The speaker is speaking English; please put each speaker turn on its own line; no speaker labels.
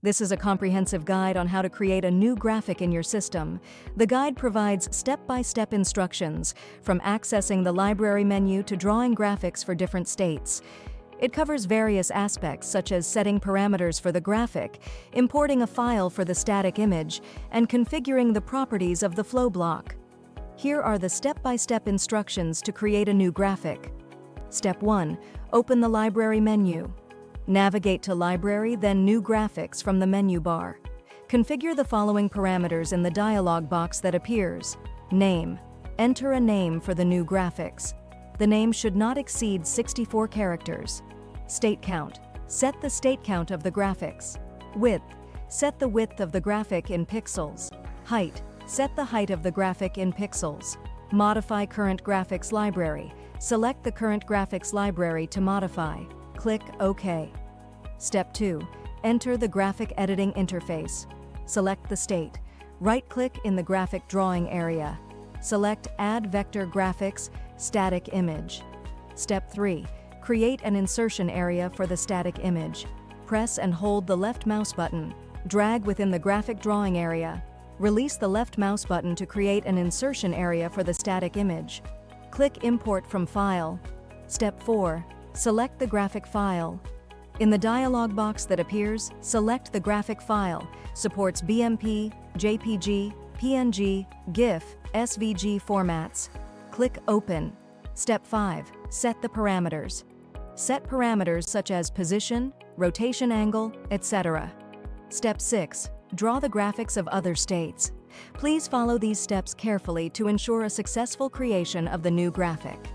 This is a comprehensive guide on how to create a new graphic in your system. The guide provides step-by-step instructions, from accessing the library menu to drawing graphics for different states. It covers various aspects such as setting parameters for the graphic, importing a file for the static image, and configuring the properties of the flow block. Here are the step-by-step instructions to create a new graphic. Step 1. Open the library menu. Navigate to Library, then New Graphics from the menu bar. Configure the following parameters in the dialog box that appears. Name. Enter a name for the new graphics. The name should not exceed 64 characters. State count. Set the state count of the graphics. Width. Set the width of the graphic in pixels. Height. Set the height of the graphic in pixels. Modify current graphics library. Select the current graphics library to modify. Click OK. Step 2. Enter the graphic editing interface. Select the state. Right-click in the graphic drawing area. Select Add Vector Graphics, Static Image. Step 3. Create an insertion area for the static image. Press and hold the left mouse button. Drag within the graphic drawing area. Release the left mouse button to create an insertion area for the static image. Click Import from File. Step 4. Select the graphic file. In the dialog box that appears, select the graphic file. Supports BMP, JPG, PNG, GIF, SVG formats. Click Open. Step 5. Set the parameters. Set parameters such as position, rotation angle, etc. Step 6. Draw the graphics of other states. Please follow these steps carefully to ensure a successful creation of the new graphic.